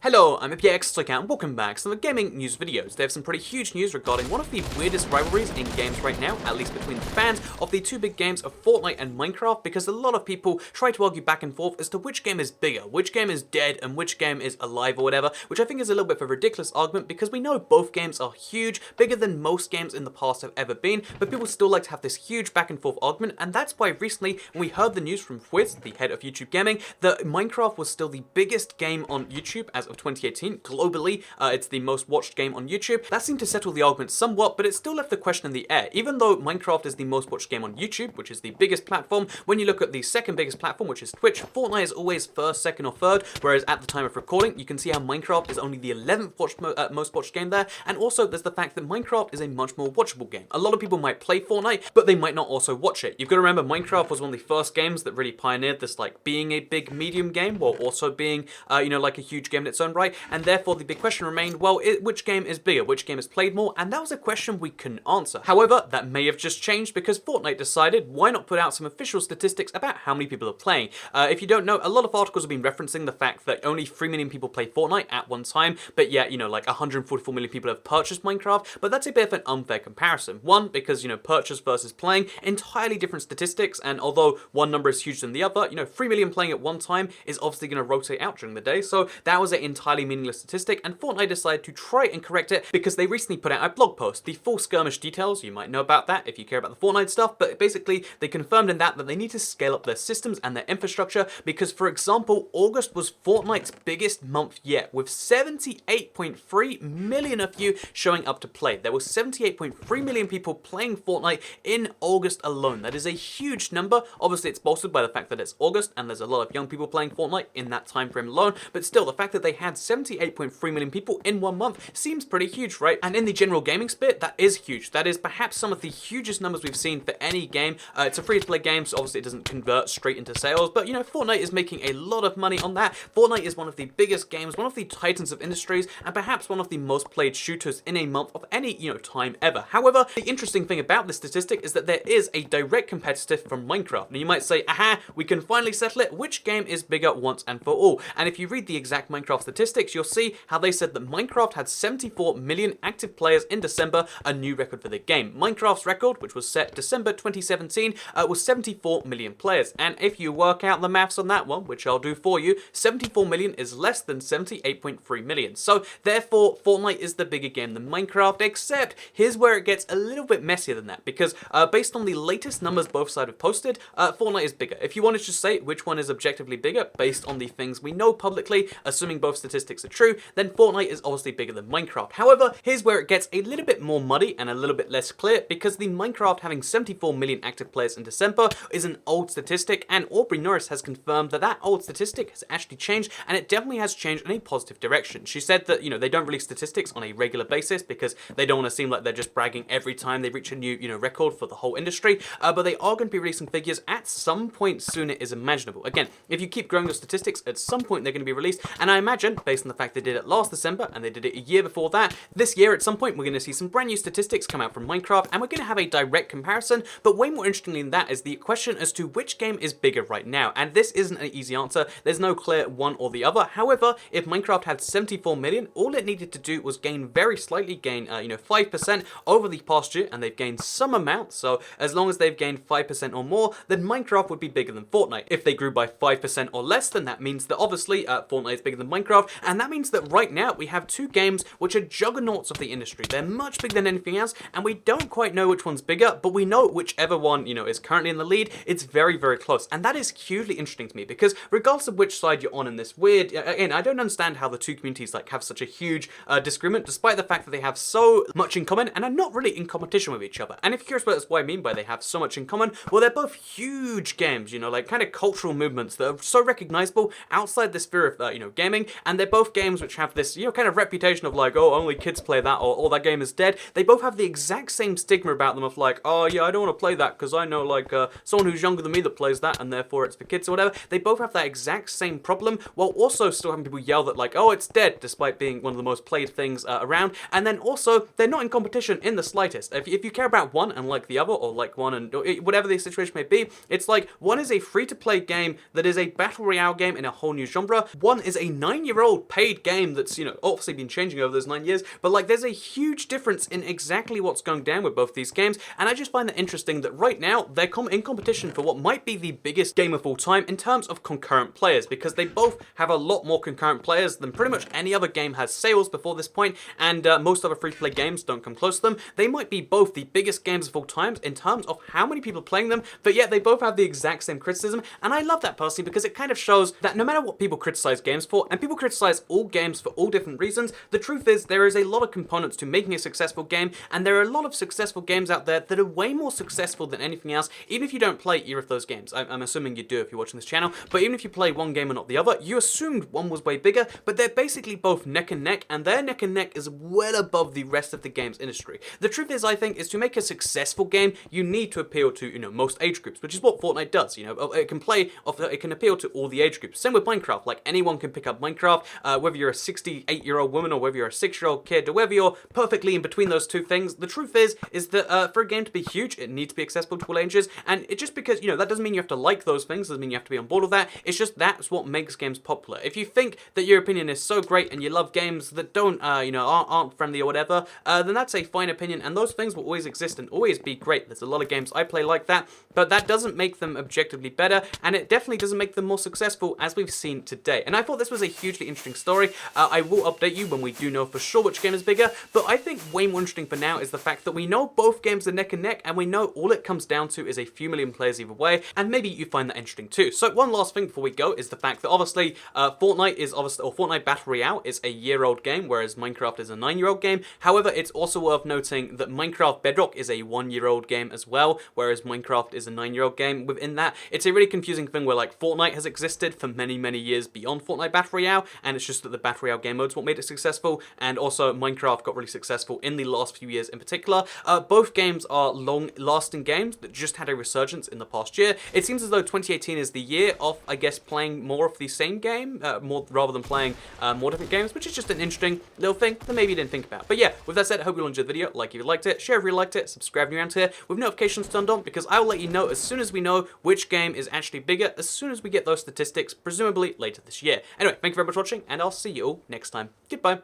Hello, I'm APX and welcome back to some gaming news videos. They have some pretty huge news regarding one of the weirdest rivalries in games right now, at least between the fans of the two big games of Fortnite and Minecraft, because a lot of people try to argue back and forth as to which game is bigger, which game is dead, and which game is alive or whatever, which I think is a little bit of a ridiculous argument because we know both games are huge, bigger than most games in the past have ever been, but people still like to have this huge back and forth argument, and that's why recently when we heard the news from Fwiz, the head of YouTube Gaming, that Minecraft was still the biggest game on YouTube as of 2018. Globally, it's the most watched game on YouTube. That seemed to settle the argument somewhat, but it still left the question in the air. Even though Minecraft is the most watched game on YouTube, which is the biggest platform, when you look at the second biggest platform, which is Twitch, Fortnite is always first, second, or third, whereas at the time of recording, you can see how Minecraft is only the 11th most watched game there, and also there's the fact that Minecraft is a much more watchable game. A lot of people might play Fortnite, but they might not also watch it. You've got to remember, Minecraft was one of the first games that really pioneered this, like, being a big medium game, while also being, like a huge game in its own right, and therefore the big question remained, well, which game is bigger, which game is played more, and that was a question we couldn't answer. However, that may have just changed because Fortnite decided, why not put out some official statistics about how many people are playing. If you don't know, a lot of articles have been referencing the fact that only 3 million people play Fortnite at one time, but yet, like 144 million people have purchased Minecraft, but that's a bit of an unfair comparison. One, because, purchase versus playing, entirely different statistics, and although one number is huger than the other, 3 million playing at one time is obviously going to rotate out during the day, so that was an entirely meaningless statistic, and Fortnite decided to try and correct it because they recently put out a blog post. The full skirmish details, you might know about that if you care about the Fortnite stuff, but basically they confirmed in that they need to scale up their systems and their infrastructure because, for example, August was Fortnite's biggest month yet, with 78.3 million of you showing up to play. There were 78.3 million people playing Fortnite in August alone. That is a huge number. Obviously, it's bolstered by the fact that it's August and there's a lot of young people playing Fortnite in that time frame alone, but still, the fact that they had 78.3 million people in 1 month seems pretty huge, right? And in the general gaming split, that is huge. That is perhaps some of the hugest numbers we've seen for any game. It's a free-to-play game, so obviously it doesn't convert straight into sales, but Fortnite is making a lot of money on that. Fortnite is one of the biggest games, one of the titans of industries, and perhaps one of the most played shooters in a month of any, time ever. However, the interesting thing about this statistic is that there is a direct competitor from Minecraft. Now you might say, aha, we can finally settle it. Which game is bigger once and for all? And if you read the exact Minecraft statistics, you'll see how they said that Minecraft had 74 million active players in December, a new record for the game. Minecraft's record, which was set December 2017, was 74 million players. And if you work out the maths on that one, which I'll do for you, 74 million is less than 78.3 million. So therefore, Fortnite is the bigger game than Minecraft, except here's where it gets a little bit messier than that, because based on the latest numbers both sides have posted, Fortnite is bigger. If you wanted to say which one is objectively bigger, based on the things we know publicly, assuming both statistics are true, then Fortnite is obviously bigger than Minecraft. However, here's where it gets a little bit more muddy and a little bit less clear, because the Minecraft having 74 million active players in December is an old statistic, and Aubrey Norris has confirmed that that old statistic has actually changed, and it definitely has changed in a positive direction. She said that, they don't release statistics on a regular basis because they don't want to seem like they're just bragging every time they reach a new, record for the whole industry, but they are going to be releasing figures at some point soon it is imaginable. Again, if you keep growing your statistics, at some point they're going to be released, and I imagine, based on the fact they did it last December, and they did it a year before that, this year at some point we're going to see some brand new statistics come out from Minecraft, and we're going to have a direct comparison, but way more interestingly than that is the question as to which game is bigger right now, and this isn't an easy answer. There's no clear one or the other. However, if Minecraft had 74 million, all it needed to do was gain very slightly, 5% over the past year, and they've gained some amount, so as long as they've gained 5% or more, then Minecraft would be bigger than Fortnite. If they grew by 5% or less, then that means that obviously Fortnite is bigger than Minecraft, and that means that right now we have two games which are juggernauts of the industry. They're much bigger than anything else, and we don't quite know which one's bigger, but we know whichever one, is currently in the lead, it's very, very close, and that is hugely interesting to me, because regardless of which side you're on in this weird, again, I don't understand how the two communities, have such a huge disagreement, despite the fact that they have so much in common, and are not really in competition with each other. And if you're curious about what I mean by they have so much in common, well, they're both huge games, kind of cultural movements that are so recognizable outside the sphere of, gaming, and they're both games which have this, kind of reputation of oh, only kids play that, or that game is dead. They both have the exact same stigma about them of oh yeah, I don't want to play that because I know someone who's younger than me that plays that, and therefore it's for kids or whatever. They both have that exact same problem, while also still having people yell that oh, it's dead, despite being one of the most played things around. And then also, they're not in competition in the slightest. If you care about one and like the other, or like one and whatever the situation may be, it's one is a free-to-play game that is a battle royale game in a whole new genre. One is a 9-year 9-year-old paid game that's, obviously been changing over those 9 years, but like there's a huge difference in exactly what's going down with both these games, and I just find that interesting that right now they're in competition for what might be the biggest game of all time in terms of concurrent players, because they both have a lot more concurrent players than pretty much any other game has sales before this point, and most other free-to-play games don't come close to them. They might be both the biggest games of all time in terms of how many people are playing them, but yet they both have the exact same criticism, and I love that personally because it kind of shows that no matter what people criticize games for, and people criticize all games for all different reasons, the truth is there is a lot of components to making a successful game, and there are a lot of successful games out there that are way more successful than anything else, even if you don't play either of those games. I'm assuming you do if you're watching this channel, but even if you play one game and not the other, you assumed one was way bigger, but they're basically both neck and neck, and their neck and neck is well above the rest of the games industry. The truth is, I think, is to make a successful game, you need to appeal to, most age groups, which is what Fortnite does. It can appeal to all the age groups. Same with Minecraft, like anyone can pick up Minecraft, whether you're a 68-year-old woman or whether you're a 6-year-old kid, or whether you're perfectly in between those two things. The truth is that for a game to be huge, it needs to be accessible to all ages, and it just because, that doesn't mean you have to like those things, doesn't mean you have to be on board with that, it's just that's what makes games popular. If you think that your opinion is so great and you love games that don't, aren't friendly or whatever, then that's a fine opinion, and those things will always exist and always be great. There's a lot of games I play like that, but that doesn't make them objectively better, and it definitely doesn't make them more successful, as we've seen today. And I thought this was a hugely interesting story. I will update you when we do know for sure which game is bigger, but I think way more interesting for now is the fact that we know both games are neck and neck, and we know all it comes down to is a few million players either way, and maybe you find that interesting too. So one last thing before we go is the fact that obviously Fortnite Battle Royale is a year-old game, whereas Minecraft is a 9-year-old game. However, it's also worth noting that Minecraft Bedrock is a 1-year-old game as well, whereas Minecraft is a 9-year-old game. Within that, it's a really confusing thing where like Fortnite has existed for many, many years beyond Fortnite Battle Royale, and it's just that the Battle Royale game mode's what made it successful, and also Minecraft got really successful in the last few years in particular. Both games are long-lasting games that just had a resurgence in the past year. It seems as though 2018 is the year of, I guess, playing more of the same game, more rather than playing more different games, which is just an interesting little thing that maybe you didn't think about. But yeah, with that said, I hope you all enjoyed the video. Like if you liked it, share if you liked it, subscribe if you're around here, with notifications turned on, because I will let you know as soon as we know which game is actually bigger, as soon as we get those statistics, presumably later this year. Anyway, thank you very much for watching, and I'll see you all next time. Goodbye.